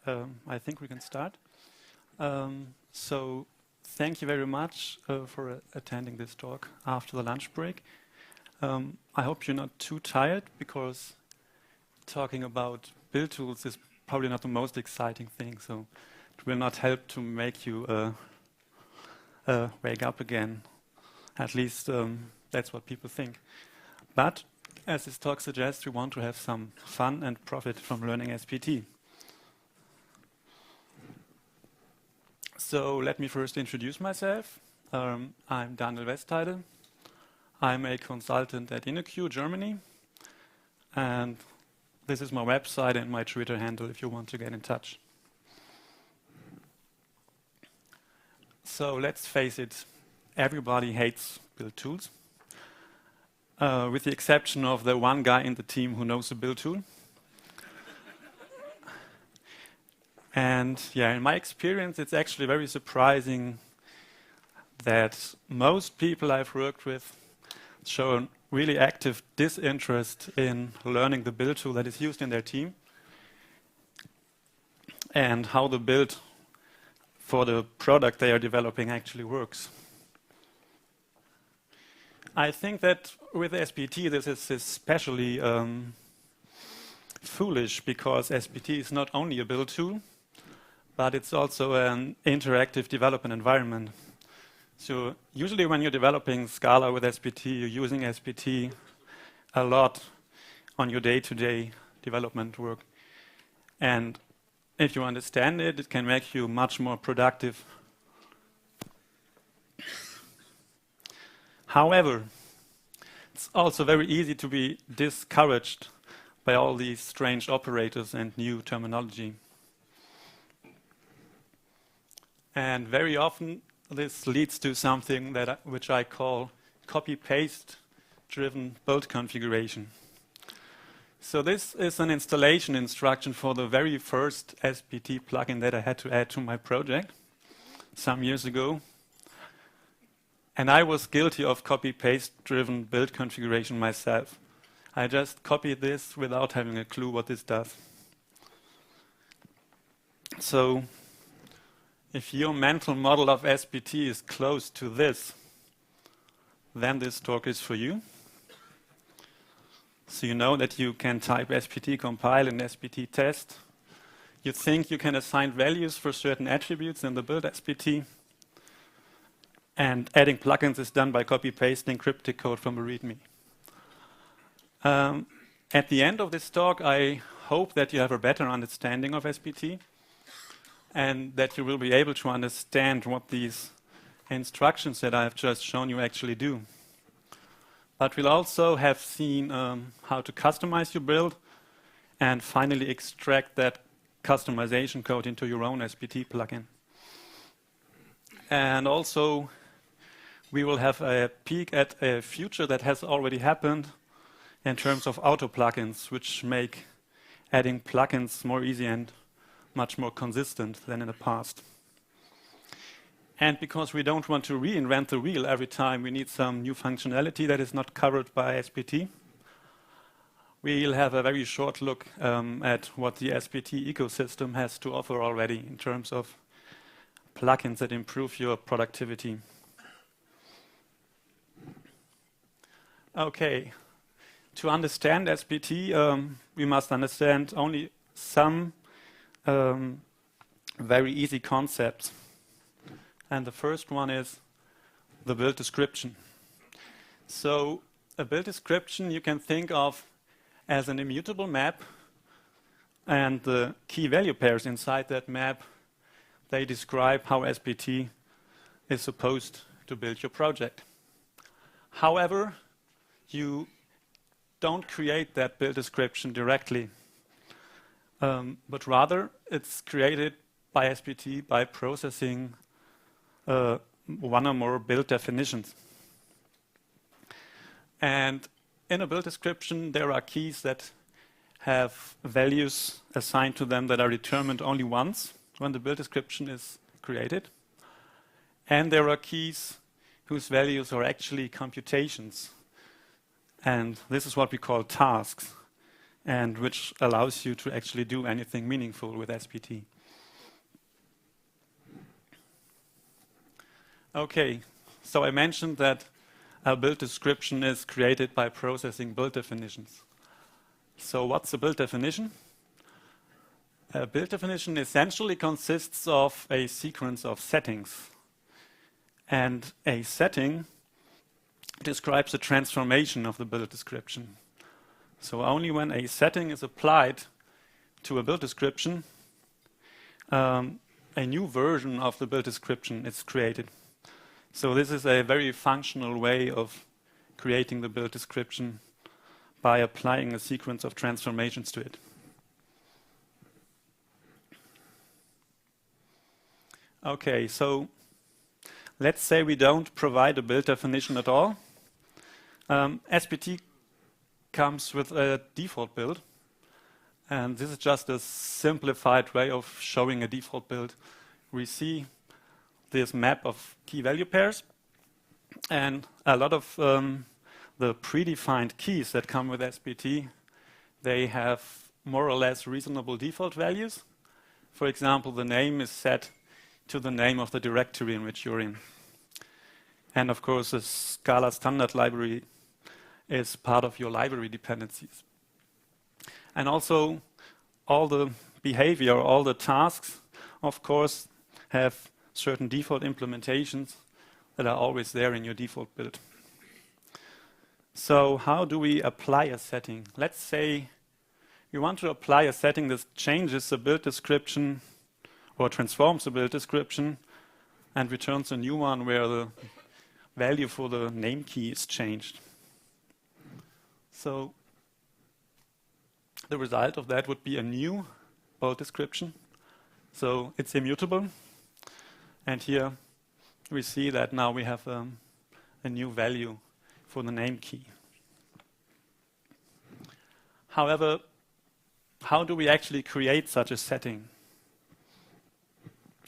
I think we can start. So thank you very much for attending this talk after the lunch break. I hope you're not too tired, because talking about build tools is probably not the most exciting thing, so it will not help to make you wake up again. At least that's what people think. But as this talk suggests, we want to have some fun and profit from learning SBT. So let me first introduce myself. I'm Daniel Westheidel. I'm a consultant at InnoQ, Germany. And this is my website and my Twitter handle if you want to get in touch. So let's face it, everybody hates build tools, with the exception of the one guy in the team who knows a build tool. And yeah, in my experience, it's actually very surprising that most people I've worked with show a really active disinterest in learning the build tool that is used in their team and how the build for the product they are developing actually works. I think that with SBT, this is especially foolish, because SBT is not only a build tool, but it's also an interactive development environment. So usually when you're developing Scala with SBT, you're using SBT a lot on your day-to-day development work. And if you understand it, it can make you much more productive. However, it's also very easy to be discouraged by all these strange operators and new terminology. And very often this leads to something which I call copy-paste driven build configuration. So this is an installation instruction for the very first SBT plugin that I had to add to my project some years ago. And I was guilty of copy-paste driven build configuration myself. I just copied this without having a clue what this does. So if your mental model of SBT is close to this, then this talk is for you. So you know that you can type SBT compile and SBT test. You think you can assign values for certain attributes in the build SBT. And adding plugins is done by copy-pasting cryptic code from a README. At the end of this talk, I hope that you have a better understanding of SBT, and that you will be able to understand what these instructions that I have just shown you actually do. But we'll also have seen how to customize your build and finally extract that customization code into your own SBT plugin. And also, we will have a peek at a future that has already happened in terms of auto plugins, which make adding plugins more easy and much more consistent than in the past. And because we don't want to reinvent the wheel every time we need some new functionality that is not covered by SBT, we'll have a very short look at what the SBT ecosystem has to offer already in terms of plugins that improve your productivity. Okay, to understand SBT, we must understand only some very easy concepts. And the first one is the build description. So a build description you can think of as an immutable map, and the key value pairs inside that map, they describe how SBT is supposed to build your project. However, you don't create that build description directly, but rather it's created by SBT by processing one or more build definitions. And in a build description, there are keys that have values assigned to them that are determined only once when the build description is created. And there are keys whose values are actually computations. And this is what we call tasks. and which allows you to actually do anything meaningful with SBT. Okay, so I mentioned that a build description is created by processing build definitions. So what's a build definition? A build definition essentially consists of a sequence of settings. And a setting describes a transformation of the build description. So only when a setting is applied to a build description, a new version of the build description is created. So this is a very functional way of creating the build description by applying a sequence of transformations to it. Okay, so let's say we don't provide a build definition at all. SBT comes with a default build, and this is just a simplified way of showing a default build. We see this map of key value pairs, and a lot of the predefined keys that come with SBT, they have more or less reasonable default values. For example, the name is set to the name of the directory in which you're in. And of course, the Scala standard library is part of your library dependencies. And also, all the behavior, all the tasks, of course, have certain default implementations that are always there in your default build. So how do we apply a setting? Let's say you want to apply a setting that changes the build description or transforms the build description and returns a new one where the value for the name key is changed. So the result of that would be a new build description. So it's immutable. And here we see that now we have a new value for the name key. However, how do we actually create such a setting?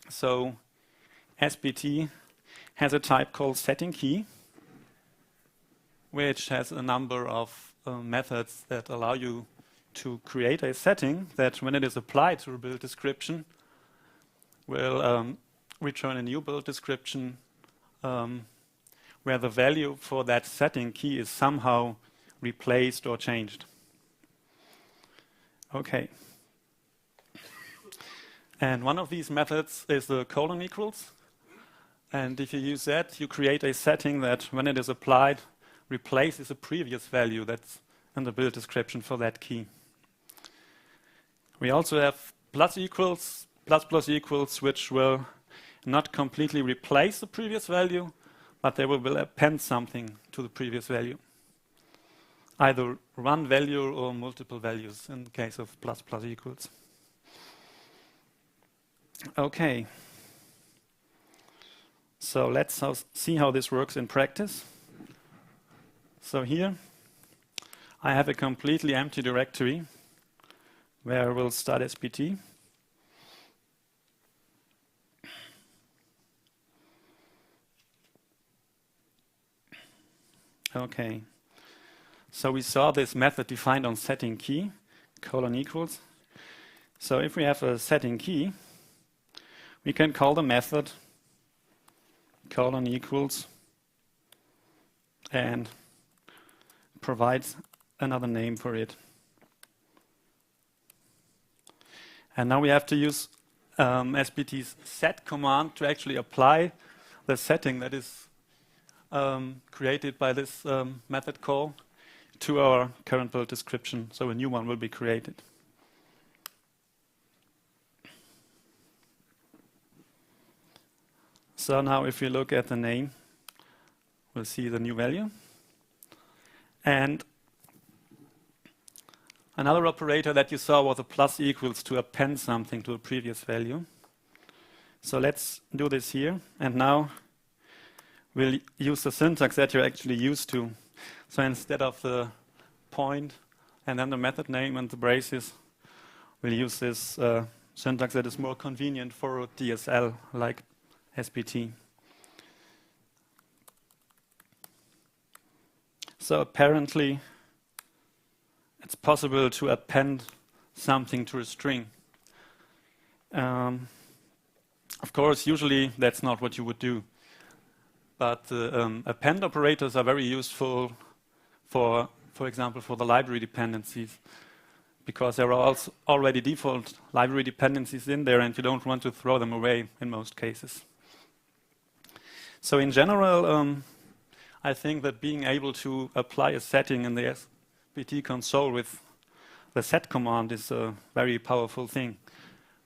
So SBT has a type called setting key, which has a number of methods that allow you to create a setting that, when it is applied to a build description, will return a new build description where the value for that setting key is somehow replaced or changed. Okay. And one of these methods is the colon equals. And if you use that, you create a setting that, when it is applied, replaces a previous value that's in the build description for that key. We also have plus equals, plus equals, which will not completely replace the previous value, but they will append something to the previous value. Either one value or multiple values in the case of plus equals. Okay. So let's see how this works in practice. So here I have a completely empty directory where we'll start SBT. Okay. So we saw this method defined on setting key, colon equals. So if we have a setting key, we can call the method colon equals and provide another name for it. And now we have to use SBT's set command to actually apply the setting that is created by this method call to our current build description. So a new one will be created. So now if we look at the name, we'll see the new value. And another operator that you saw was a plus equals to append something to a previous value. So let's do this here. And now we'll use the syntax that you're actually used to. So instead of the point and then the method name and the braces, we'll use this syntax that is more convenient for DSL, like SBT. So apparently it's possible to append something to a string. Of course, usually that's not what you would do. But append operators are very useful for example, for the library dependencies, because there are also already default library dependencies in there and you don't want to throw them away in most cases. So in general, I think that being able to apply a setting in the SBT console with the set command is a very powerful thing.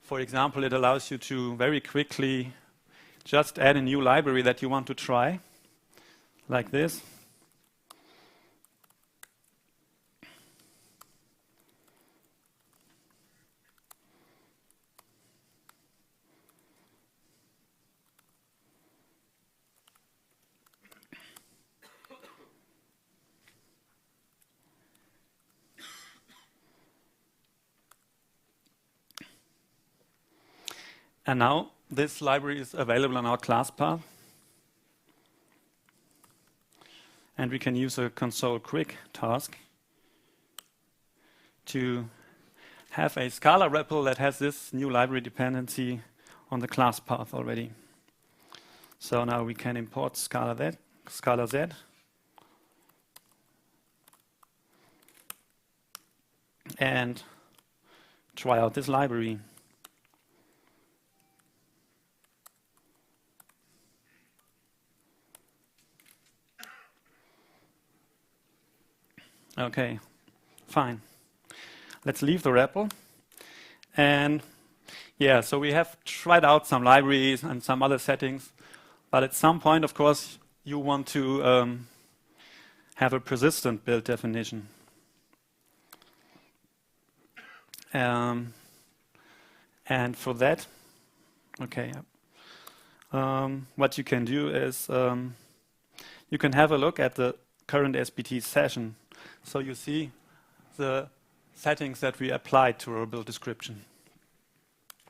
For example, it allows you to very quickly just add a new library that you want to try, like this. And now this library is available on our class path. And we can use a console quick task to have a Scala REPL that has this new library dependency on the class path already. So now we can import Scala Z. And try out this library. Okay, fine. Let's leave the REPL. And yeah, so we have tried out some libraries and some other settings. But at some point, of course, you want to have a persistent build definition. And for that, okay, what you can do is you can have a look at the current SBT session. So you see the settings that we applied to our build description.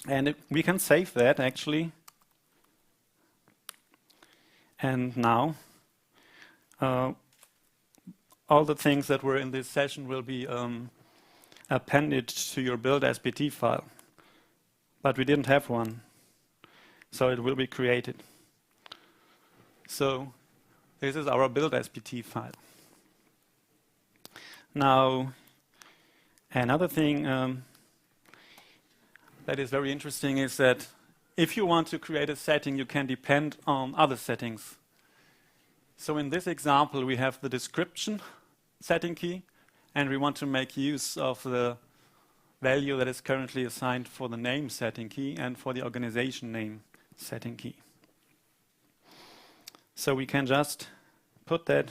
And we can save that actually. And now all the things that were in this session will be appended to your build SBT file. But we didn't have one, so it will be created. So this is our build SBT file. Now, another thing that is very interesting is that if you want to create a setting, you can depend on other settings. So in this example, we have the description setting key, and we want to make use of the value that is currently assigned for the name setting key and for the organization name setting key. So we can just put that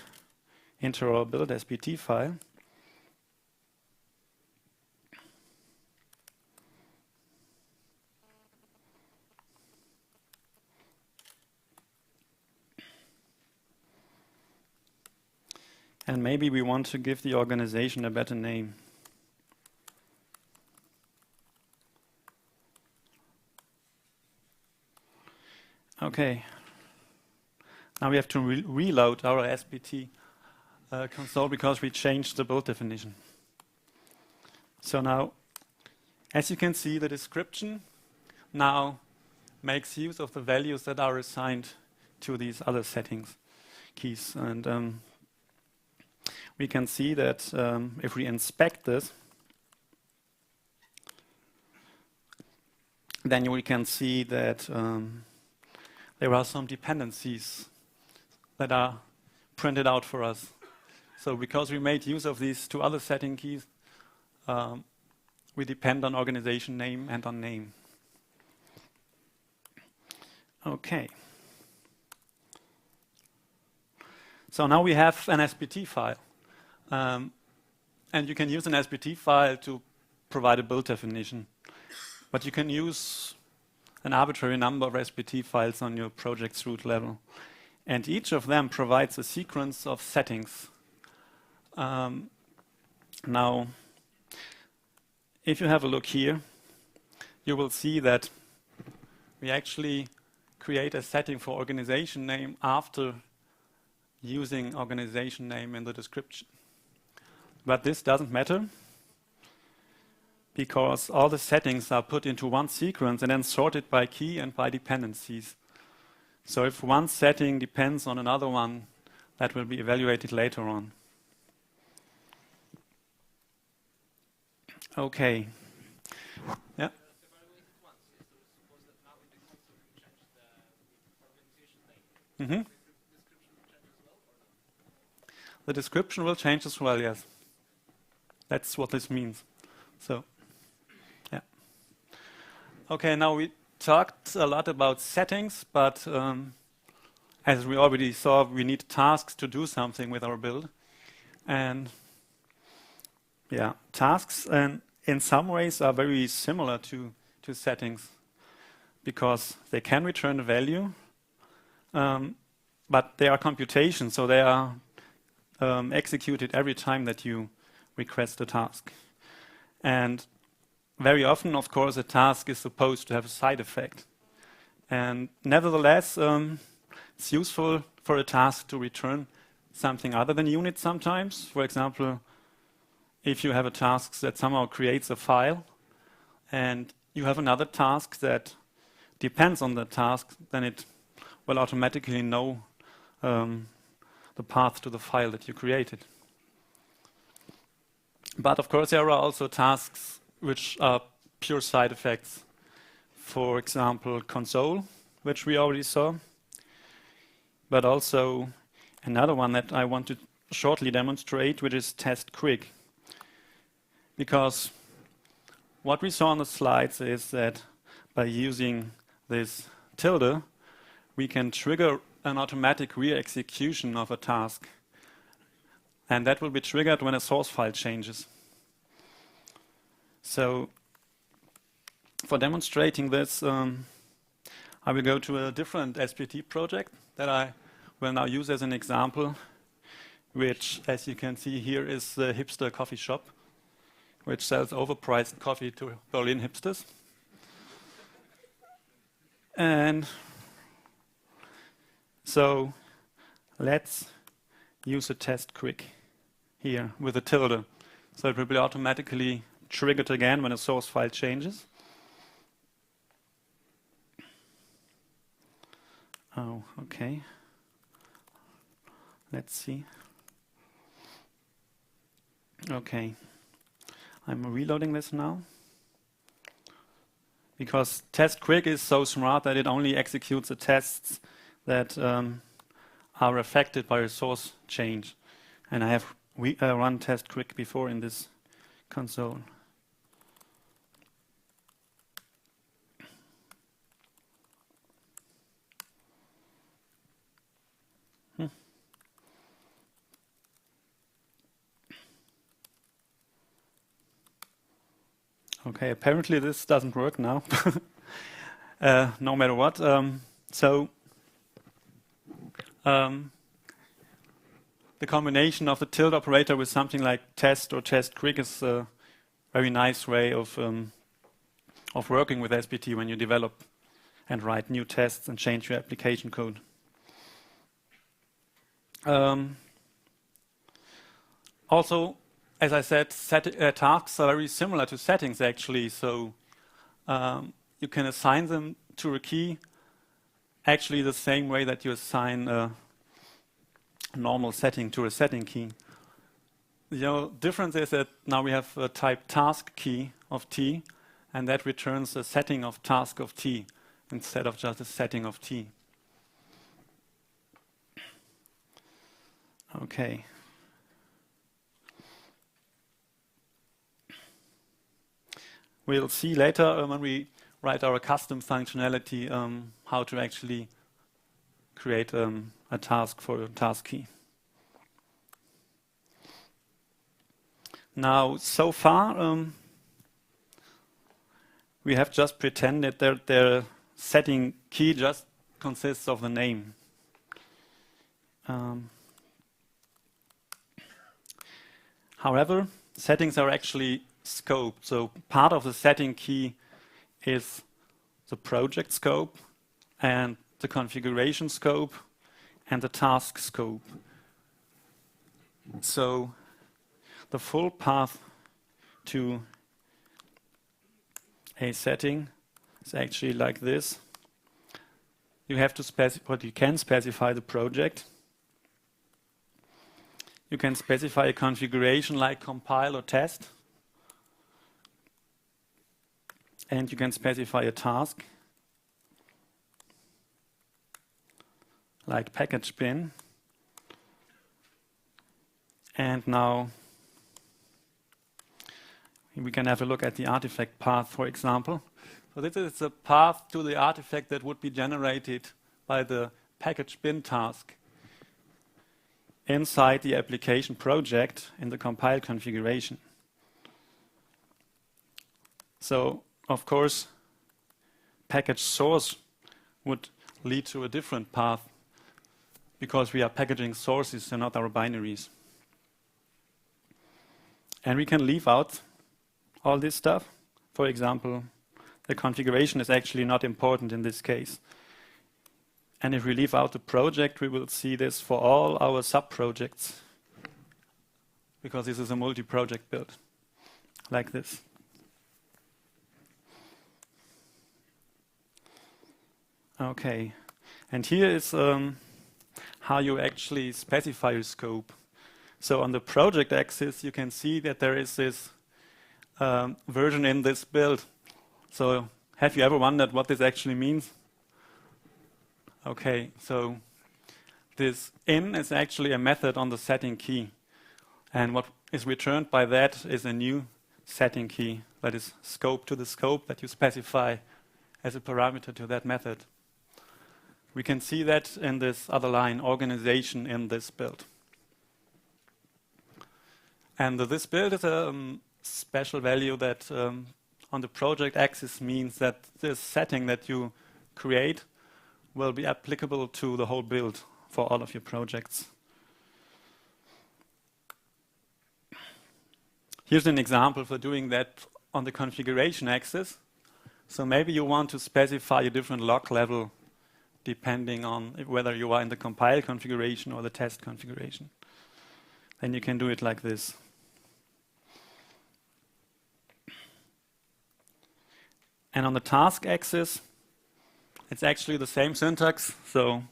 into our build SBT file. And maybe we want to give the organization a better name. Okay. Now we have to reload our SBT console because we changed the build definition. So now, as you can see, the description now makes use of the values that are assigned to these other settings keys. And we can see that if we inspect this, then we can see that there are some dependencies that are printed out for us. So because we made use of these two other setting keys, we depend on organization name and on name. Okay. So now we have an SBT file. And you can use an SBT file to provide a build definition. But you can use an arbitrary number of SBT files on your project's root level. And each of them provides a sequence of settings. Now, if you have a look here, you will see that we actually create a setting for organization name after using organization name in the description. But this doesn't matter because all the settings are put into one sequence and then sorted by key and by dependencies. So if one setting depends on another one, that will be evaluated later on. Okay. Yeah. Mm-hmm. The description will change as well, yes. That's what this means. So, yeah. Okay, now we talked a lot about settings, but as we already saw, we need tasks to do something with our build. And yeah, tasks and in some ways are very similar to settings because they can return a value, but they are computations, so they are executed every time that you request a task. And very often, of course, a task is supposed to have a side effect. And nevertheless, it's useful for a task to return something other than unit sometimes. For example, if you have a task that somehow creates a file and you have another task that depends on the task, then it will automatically know the path to the file that you created. But of course, there are also tasks which are pure side effects. For example, console, which we already saw. But also another one that I want to shortly demonstrate, which is test quick. Because what we saw on the slides is that by using this tilde, we can trigger an automatic re-execution of a task. And that will be triggered when a source file changes. So for demonstrating this, I will go to a different SBT project that I will now use as an example, which, as you can see here, is the hipster coffee shop, which sells overpriced coffee to Berlin hipsters. And so let's use a test quick here with a tilde. So it will be automatically triggered again when a source file changes. Oh, okay. Let's see. Okay. I'm reloading this now. Because test quick is so smart that it only executes the tests that are affected by a source change. And I have run test quick before in this console. Okay, apparently this doesn't work now, no matter what. The combination of the tilde operator with something like test or test quick is a very nice way of working with SBT when you develop and write new tests and change your application code. Also, as I said, tasks are very similar to settings actually, so you can assign them to a key actually the same way that you assign a normal setting to a setting key. The difference is that now we have a type task key of t, and that returns a setting of task of t instead of just a setting of t. Okay. We'll see later when we write our custom functionality how to actually create a task for a task key. Now, so far, we have just pretended that the setting key just consists of the name. However, settings are actually scoped. So part of the setting key is the project scope and the configuration scope and the task scope. So the full path to a setting is actually like this. You have to specify, but you can specify the project. You can specify a configuration like compile or test. And you can specify a task like package bin. And now we can have a look at the artifact path, for example. So this is the path to the artifact that would be generated by the package bin task inside the application project in the compile configuration. So, of course, package source would lead to a different path because we are packaging sources and not our binaries. And we can leave out all this stuff. For example, the configuration is actually not important in this case. And if we leave out the project, we will see this for all our sub-projects, because this is a multi-project build, like this. Okay, and here is how you actually specify your scope. So on the project axis, you can see that there is this version in this build. So have you ever wondered what this actually means? Okay, so this in is actually a method on the setting key. And what is returned by that is a new setting key that is scope to the scope that you specify as a parameter to that method. We can see that in this other line, organization in this build. And this build is a special value that on the project axis means that this setting that you create will be applicable to the whole build for all of your projects. Here's an example for doing that on the configuration axis. So maybe you want to specify a different log level depending on whether you are in the compile configuration or the test configuration. Then you can do it like this. And on the task axis, it's actually the same syntax. So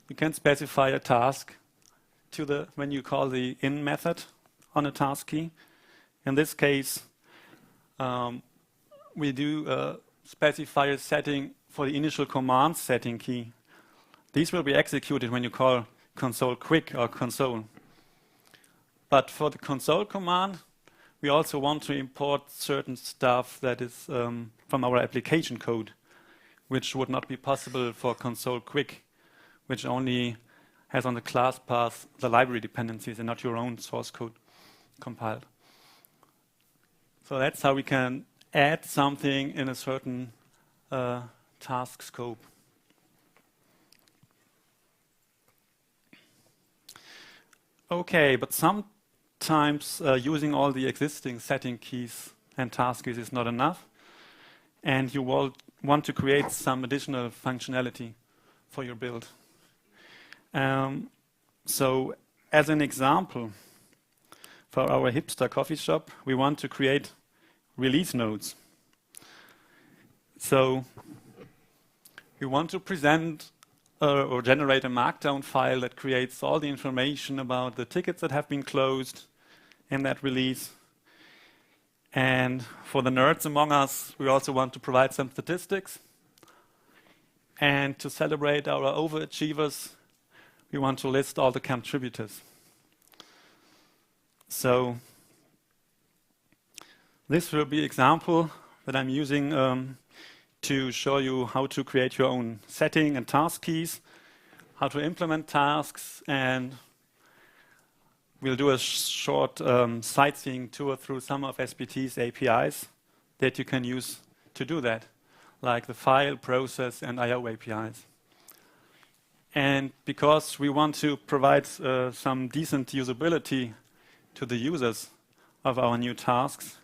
you can specify a task to when you call the in method on a task key. In this case, we do specify a setting for the initial command setting key. These will be executed when you call console quick or console. But for the console command, we also want to import certain stuff that is from our application code, which would not be possible for console quick, which only has on the class path the library dependencies and not your own source code compiled. So that's how we can add something in a certain task scope. Okay, but sometimes using all the existing setting keys and task keys is not enough, and you will want to create some additional functionality for your build. So as an example, for our hipster coffee shop, we want to create release notes. So we want to present or generate a markdown file that creates all the information about the tickets that have been closed in that release. And for the nerds among us, we also want to provide some statistics. And to celebrate our overachievers, we want to list all the contributors. So this will be an example that I'm using to show you how to create your own setting and task keys, how to implement tasks, and we'll do a short sightseeing tour through some of SBT's APIs that you can use to do that, like the file, process, and I/O APIs. And because we want to provide some decent usability to the users of our new tasks,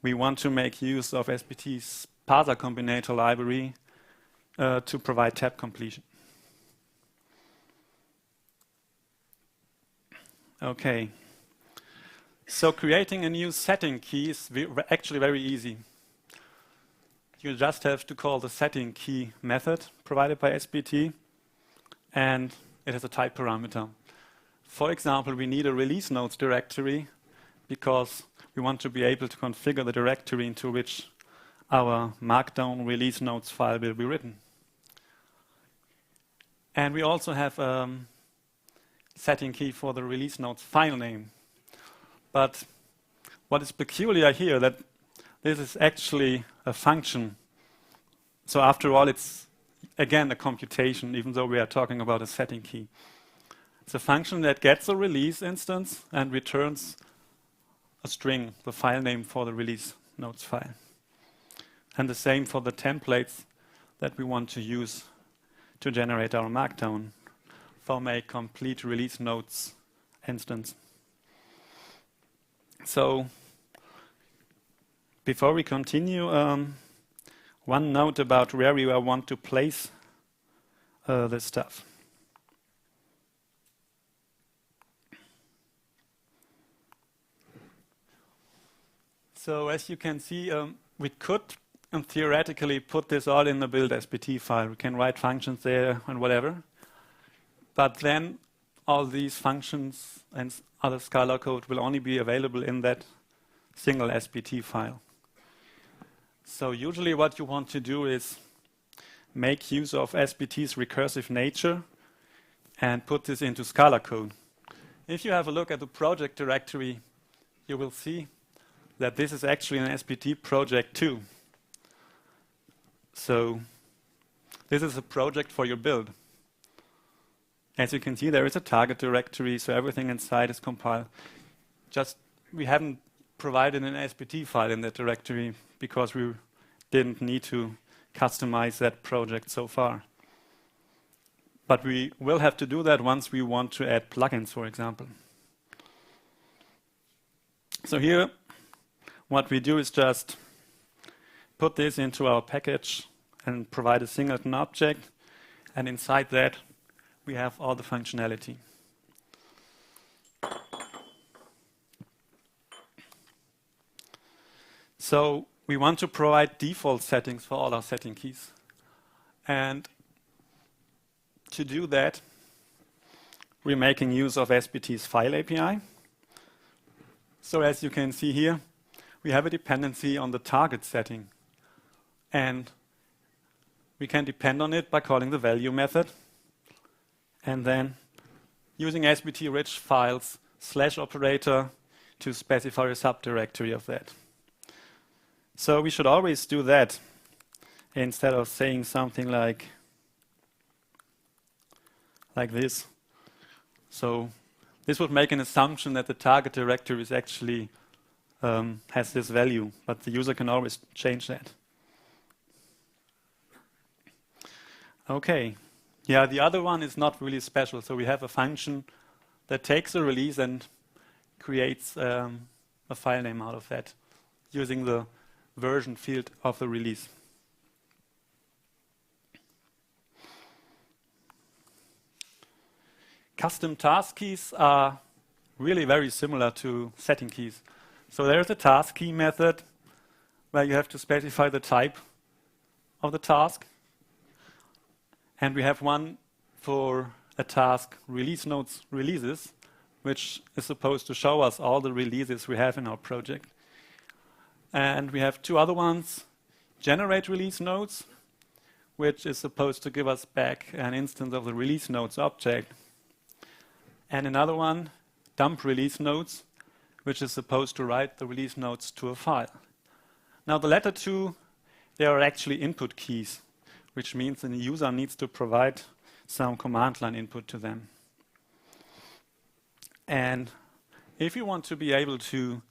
we want to make use of SBT's parser combinator library to provide tab completion. Okay, so creating a new setting key is actually very easy. you just have to call the setting key method provided by SBT, and it has a type parameter. For example, we need a release notes directory because we want to be able to configure the directory into which our markdown release notes file will be written. And we also have a setting key for the release notes file name. But what is peculiar here that this is actually a function. So after all, it's again a computation, even though we are talking about a setting key. It's a function that gets a release instance and returns a string, the file name for the release notes file. And the same for the templates that we want to use to generate our markdown from a complete release notes instance. So before we continue, one note about where we want to place this stuff. So as you can see, we could theoretically put this all in the build SBT file. We can write functions there and whatever. But then all these functions and other Scala code will only be available in that single SBT file. So usually what you want to do is make use of SBT's recursive nature and put this into Scala code. If you have a look at the project directory, you will see that this is actually an SBT project too. So this is a project for your build. As you can see, there is a target directory, so everything inside is compiled. Just we haven't provided an SBT file in that directory because we didn't need to customize that project so far. But we will have to do that once we want to add plugins, for example. So here, what we do is just put this into our package and provide a singleton object, and inside that we have all the functionality. So we want to provide default settings for all our setting keys. And to do that, we're making use of SBT's file API. So as you can see here, we have a dependency on the target setting. And we can depend on it by calling the value method and then using SBT rich files / operator to specify a subdirectory of that. So we should always do that instead of saying something like this. So this would make an assumption that the target directory is actually has this value, but the user can always change that. Okay. Yeah, the other one is not really special. So we have a function that takes a release and creates a file name out of that using the version field of the release. Custom task keys are really very similar to setting keys. So there's a task key method where you have to specify the type of the task. And we have one for a task release notes releases, which is supposed to show us all the releases we have in our project. And we have two other ones, generate release notes, which is supposed to give us back an instance of the release notes object. And another one, dump release notes, which is supposed to write the release notes to a file. Now the latter two, they are actually input keys, which means the user needs to provide some command line input to them. And if you want to be able to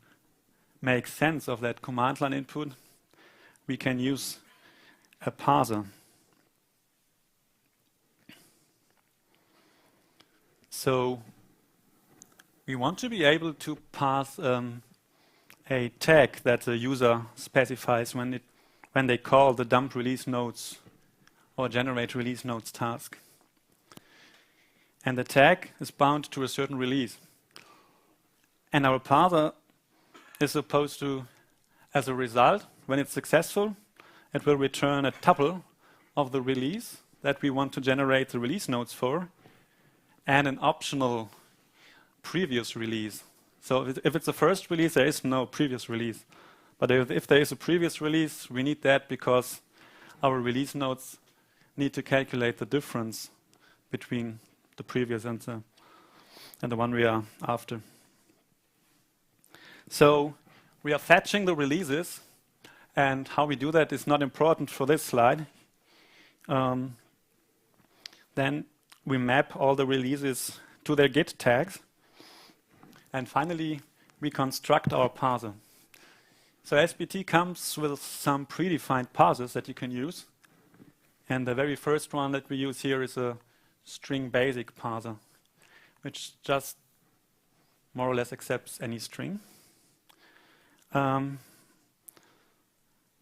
make sense of that command line input, we can use a parser. So we want to be able to pass a tag that the user specifies when they call the dump release notes or generate release notes task. And the tag is bound to a certain release. And our parser is supposed to, as a result, when it's successful, it will return a tuple of the release that we want to generate the release notes for, and an optional previous release. So if it's the first release, there is no previous release. But if there is a previous release, we need that because our release notes need to calculate the difference between the previous and the one we are after. So we are fetching the releases, and how we do that is not important for this slide. Then we map all the releases to their Git tags. And finally, we construct our parser. So SBT comes with some predefined parsers that you can use. And the very first one that we use here is a string basic parser, which just more or less accepts any string.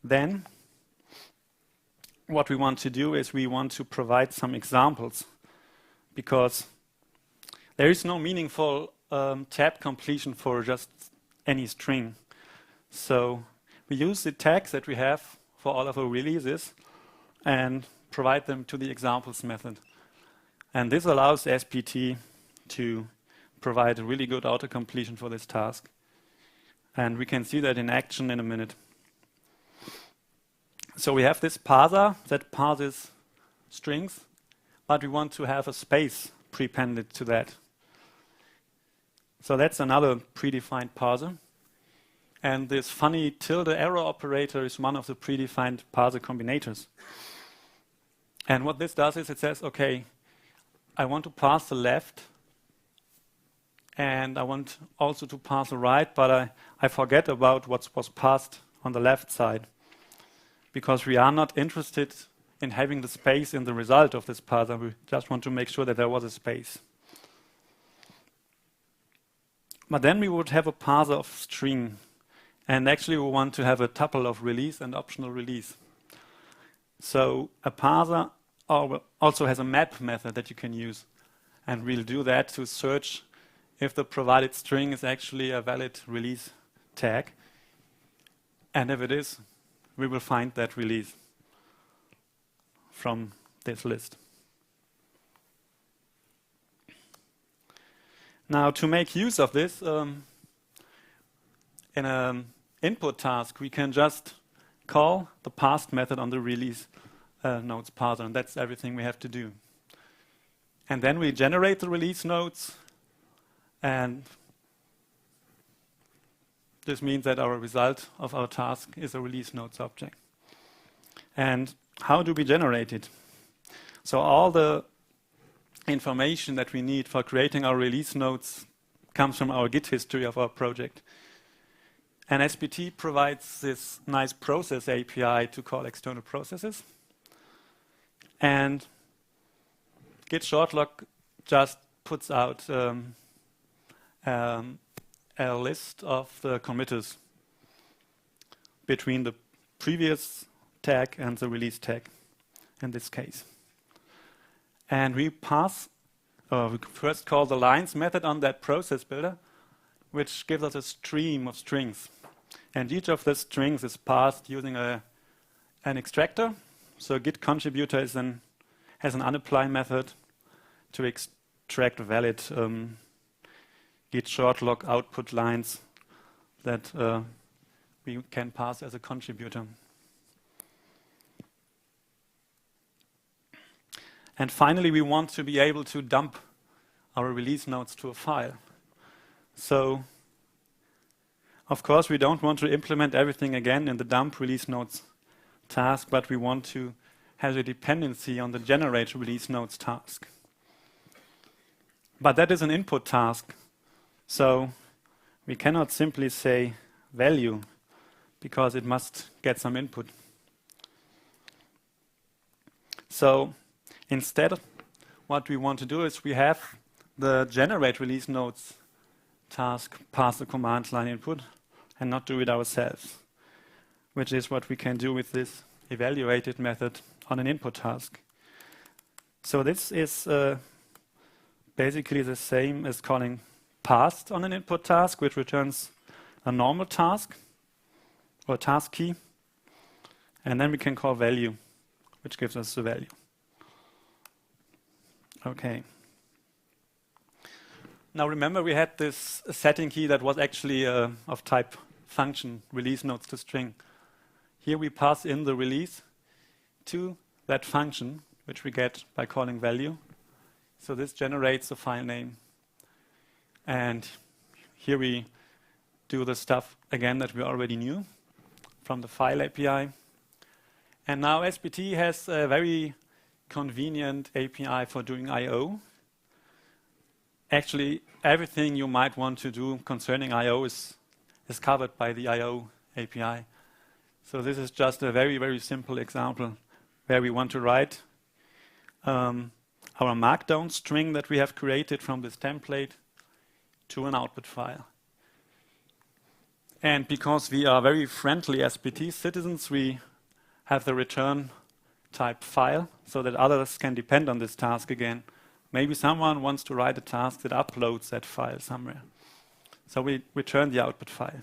Then what we want to do is we want to provide some examples, because there is no meaningful tab completion for just any string. So we use the tags that we have for all of our releases and provide them to the examples method. And this allows SBT to provide a really good auto-completion for this task. And we can see that in action in a minute. So we have this parser that parses strings, but we want to have a space prepended to that. So that's another predefined parser. And this funny tilde arrow operator is one of the predefined parser combinators. And what this does is it says, okay, I want to parse the left, and I want also to parse the right, but I forget about what was passed on the left side, because we are not interested in having the space in the result of this parser. We just want to make sure that there was a space. But then we would have a parser of string, and actually we want to have a tuple of release and optional release. So a parser also has a map method that you can use, and we'll do that to search if the provided string is actually a valid release tag. And if it is, we will find that release from this list. Now, to make use of this, in an input task, we can just call the passed method on the release notes parser, and that's everything we have to do. And then we generate the release notes, and this means that our result of our task is a release notes object. And how do we generate it? So all the information that we need for creating our release notes comes from our Git history of our project. And SBT provides this nice process API to call external processes. And Git shortlog just puts out a list of the committers between the previous tag and the release tag in this case. And we first call the lines method on that process builder, which gives us a stream of strings. And each of the strings is passed using an extractor. So Git contributor has an unapply method to extract valid Git shortlog output lines that we can pass as a contributor. And finally, we want to be able to dump our release notes to a file. So, of course, we don't want to implement everything again in the dump release notes task, but we want to have a dependency on the generate release notes task. But that is an input task. So we cannot simply say value, because it must get some input. So instead, what we want to do is we have the generate release notes task pass the command line input and not do it ourselves, which is what we can do with this evaluated method on an input task. So this is basically the same as calling passed on an input task, which returns a normal task or task key. And then we can call value, which gives us the value. Okay. Now remember we had this setting key that was actually of type function, release notes to string. Here we pass in the release to that function, which we get by calling value. So this generates a file name. And here we do the stuff again that we already knew from the file API. And now SBT has a very convenient API for doing I/O. Actually, everything you might want to do concerning I/O is covered by the I/O API. So this is just a very, very simple example where we want to write our markdown string that we have created from this template to an output file. And because we are very friendly SBT citizens, we have the return type file so that others can depend on this task again. Maybe someone wants to write a task that uploads that file somewhere. So we return the output file.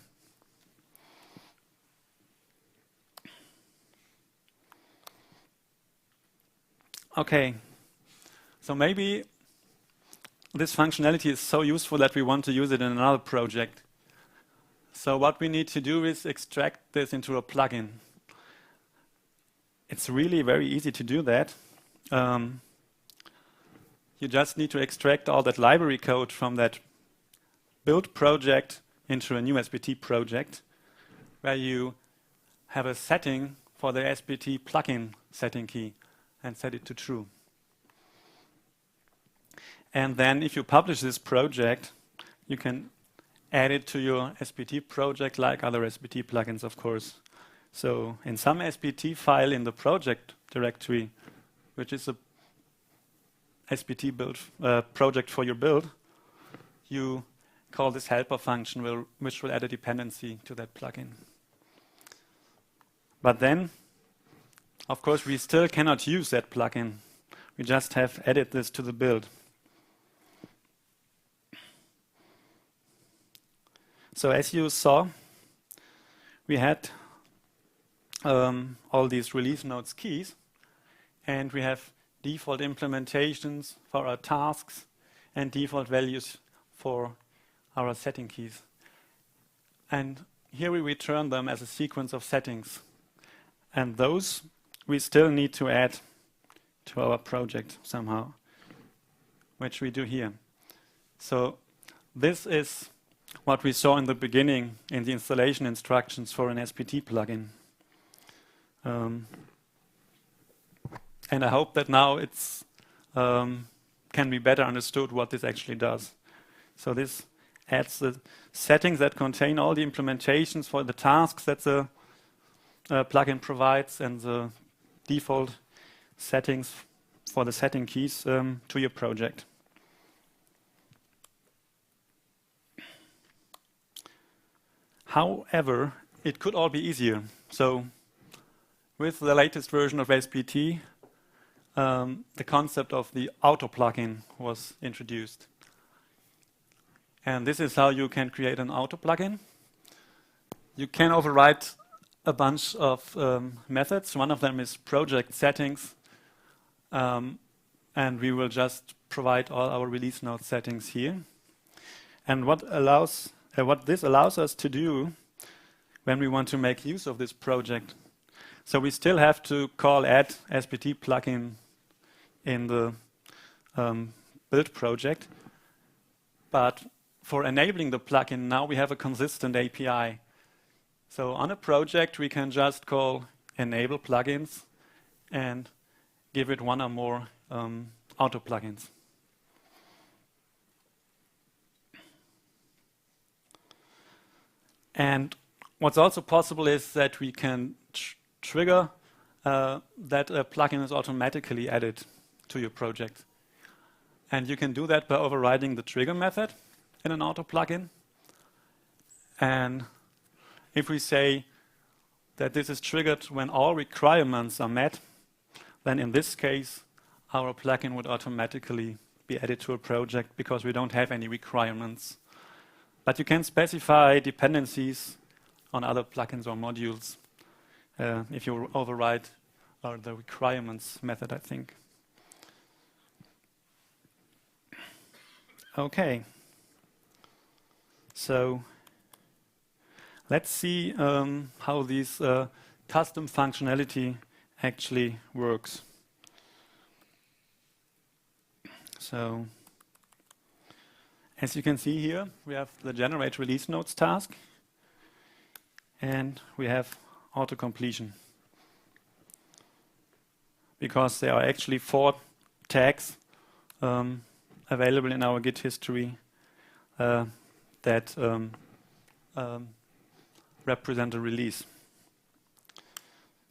Okay, so maybe this functionality is so useful that we want to use it in another project. So what we need to do is extract this into a plugin. It's really very easy to do that. You just need to extract all that library code from that build project into a new SBT project where you have a setting for the SBT plugin setting key and set it to true. And then if you publish this project, you can add it to your SBT project like other SBT plugins, of course. So in some SBT file in the project directory, which is a SBT build project for your build, you call this helper function which will add a dependency to that plugin. But then, of course, we still cannot use that plugin. We just have added this to the build. So as you saw, we had all these release notes keys, and we have default implementations for our tasks and default values for our setting keys. And here we return them as a sequence of settings. And those we still need to add to our project somehow, which we do here. So this is what we saw in the beginning in the installation instructions for an SBT plugin. And I hope that now it's can be better understood what this actually does. So this adds the settings that contain all the implementations for the tasks that the plugin provides and the default settings for the setting keys to your project. However, it could all be easier. So with the latest version of SBT, the concept of the auto plugin was introduced. And this is how you can create an auto plugin. You can override a bunch of methods. One of them is project settings. And we will just provide all our release note settings here. And what this allows us to do when we want to make use of this project. So we still have to call add SBT plugin in the build project. But for enabling the plugin, now we have a consistent API. So on a project, we can just call enable plugins and give it one or more auto plugins. And what's also possible is that we can trigger that a plugin is automatically added to your project. And you can do that by overriding the trigger method in an auto plugin. And if we say that this is triggered when all requirements are met, then in this case, our plugin would automatically be added to a project because we don't have any requirements. But you can specify dependencies on other plugins or modules. if you override the requirements method, I think. Okay. So let's see how this custom functionality actually works. So as you can see here, we have the generate release notes task, and we have auto completion, because there are actually 4 tags available in our Git history that represent a release.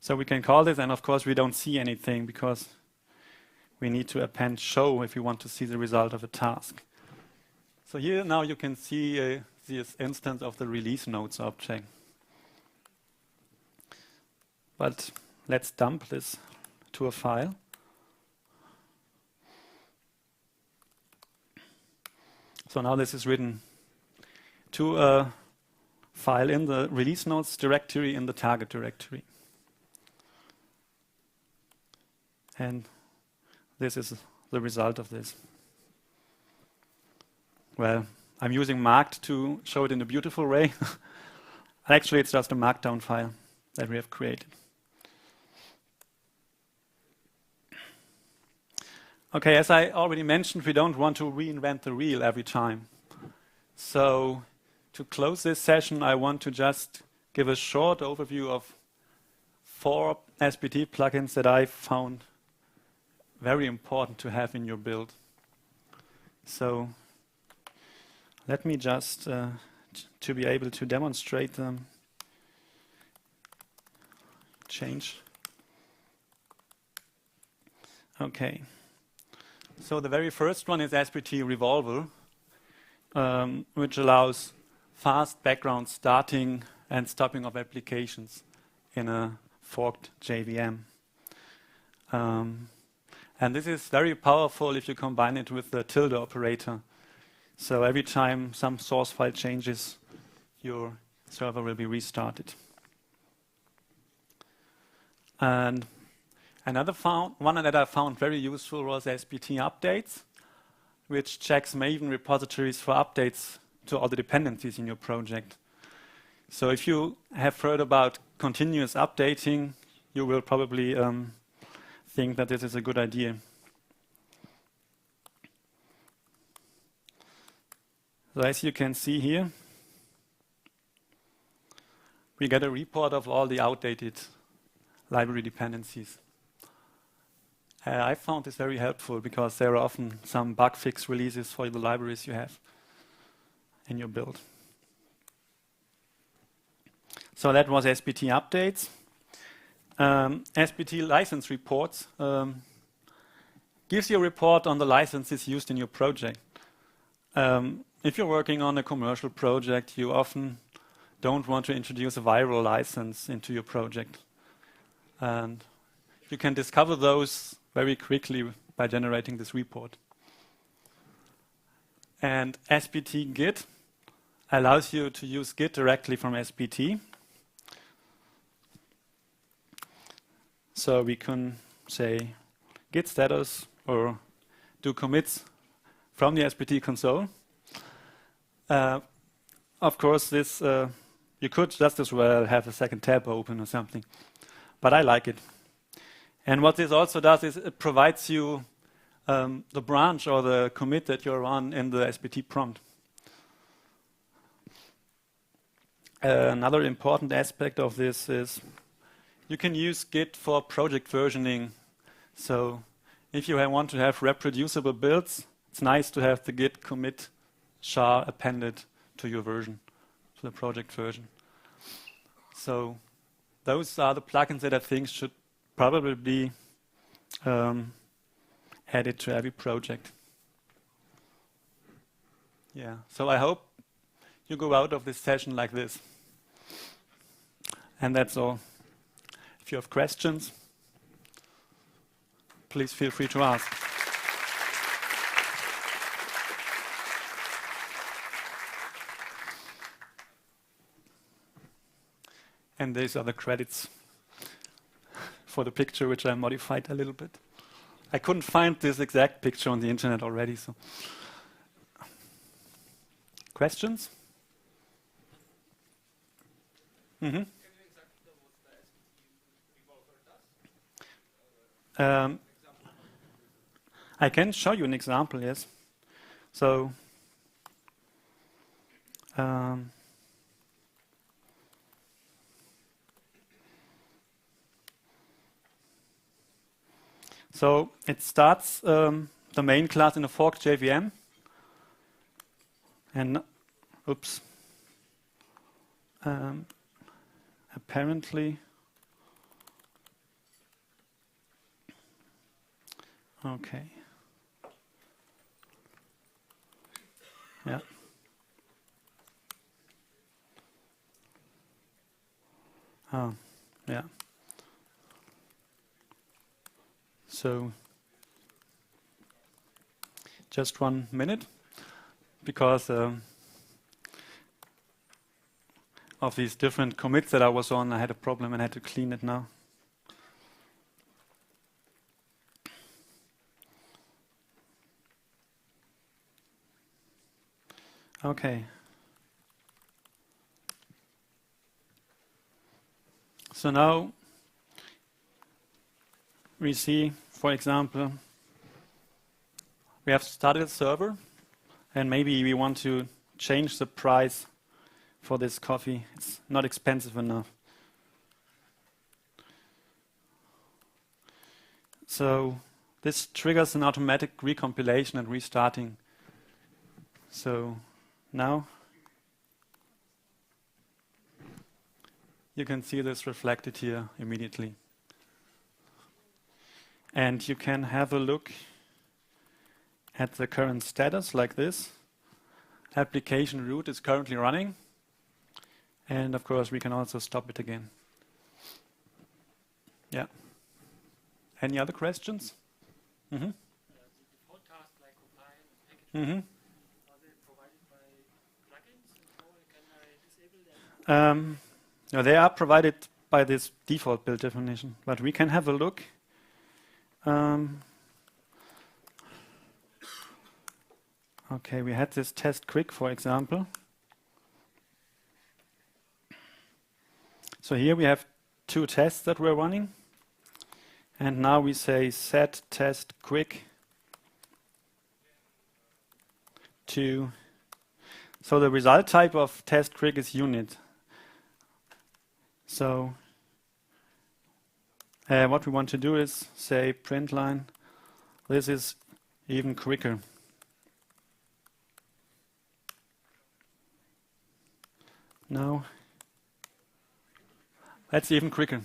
So we can call this, and of course we don't see anything because we need to append show if we want to see the result of a task. So here now you can see this instance of the release notes object. But let's dump this to a file. So now this is written to a file in the release notes directory in the target directory. And this is the result of this. Well, I'm using marked to show it in a beautiful way. Actually, it's just a markdown file that we have created. Okay, as I already mentioned, we don't want to reinvent the wheel every time. So to close this session, I want to just give a short overview of 4 SBT plugins that I found very important to have in your build. So let me just, to be able to demonstrate them, change. Okay. So the very first one is SBT Revolver, which allows fast background starting and stopping of applications in a forked JVM. And this is very powerful if you combine it with the tilde operator. So every time some source file changes, your server will be restarted. And another one that I found very useful was SBT Updates, which checks Maven repositories for updates to all the dependencies in your project. So if you have heard about continuous updating, you will probably think that this is a good idea. So as you can see here, we get a report of all the outdated library dependencies. I found this very helpful because there are often some bug fix releases for the libraries you have in your build. So that was SBT Updates. SBT License Reports gives you a report on the licenses used in your project. If you're working on a commercial project, you often don't want to introduce a viral license into your project. And you can discover those very quickly by generating this report. And SBT Git allows you to use Git directly from SBT. So we can say Git status or do commits from the SBT console. Of course, this you could just as well have a second tab open or something, but I like it. And what this also does is it provides you the branch or the commit that you're on in the SBT prompt. Another important aspect of this is you can use Git for project versioning. So if you want to have reproducible builds, it's nice to have the Git commit char appended to your version, to the project version. So those are the plugins that I think should probably be added to every project. Yeah, so I hope you go out of this session like this. And that's all. If you have questions, please feel free to ask. And these are the credits for the picture, which I modified a little bit. I couldn't find this exact picture on the internet already. So, questions? Mm-hmm. I can show you an example, yes. So, so it starts the main class in a forked JVM, and oops, apparently, okay, yeah. Oh, yeah. So, just 1 minute, because of these different commits that I was on, I had a problem and I had to clean it now. Okay. So now we see, for example, we have started a server, and maybe we want to change the price for this coffee. It's not expensive enough. So this triggers an automatic recompilation and restarting. So now you can see this reflected here immediately. And you can have a look at the current status like this. Application root is currently running. And of course, we can also stop it again. Yeah. Any other questions? Mm-hmm. The default tasks like compile and package, are they provided by plugins? And how can I disable them? No, they are provided by this default build definition, but we can have a look. Okay, we had this test quick, for example. So here we have 2 tests that we're running. And now we say set test quick to, so the result type of test quick is unit. So what we want to do is say print line, this is even quicker. No, that's even quicker.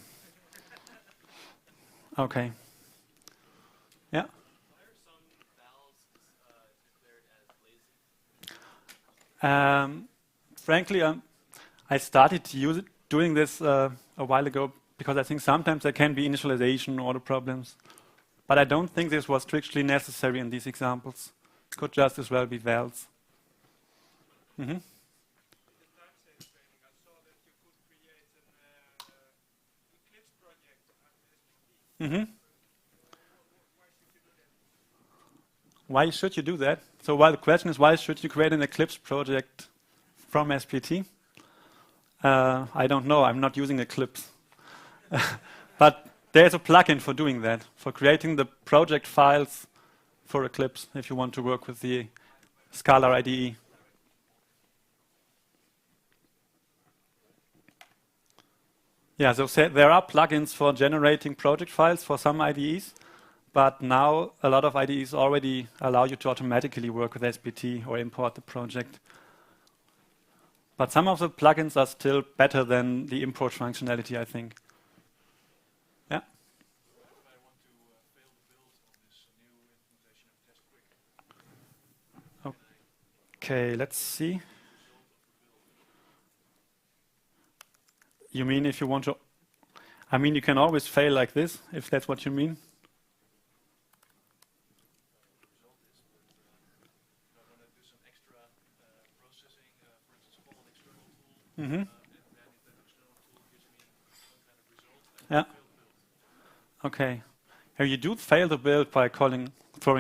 Okay. Yeah. Why are some vowels declared as lazy? Frankly, I started doing this a while ago because I think sometimes there can be initialization order problems. But I don't think this was strictly necessary in these examples. Could just as well be vowels. Mm-hmm. Mm-hmm. Why should you do that? So the question is, why should you create an Eclipse project from SBT? I don't know. I'm not using Eclipse. But there's a plugin for doing that, for creating the project files for Eclipse if you want to work with the Scala IDE. Yeah, so there are plugins for generating project files for some IDEs, but now a lot of IDEs already allow you to automatically work with SBT or import the project. But some of the plugins are still better than the import functionality, I think. Yeah? What if I want to fail the build on this new implementation of test quick? Okay, let's see. You mean if you want to... I mean, you can always fail like this, if that's what you mean. Mm-hmm. And then if that external tool gives me some kind of result, I Yeah. can fail the build. Okay. Here you do fail the build by throwing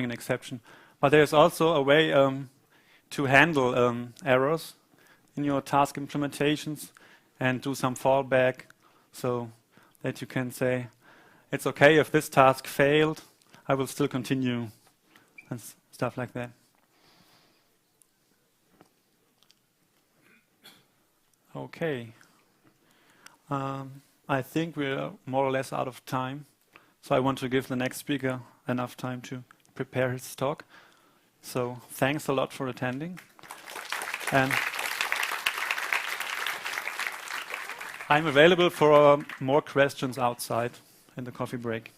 an exception, but there's also a way to handle errors in your task implementations and do some fallback so that you can say, it's okay if this task failed, I will still continue, and stuff like that. Okay. I think we're more or less out of time, so I want to give the next speaker enough time to prepare his talk. So thanks a lot for attending. And I'm available for more questions outside in the coffee break.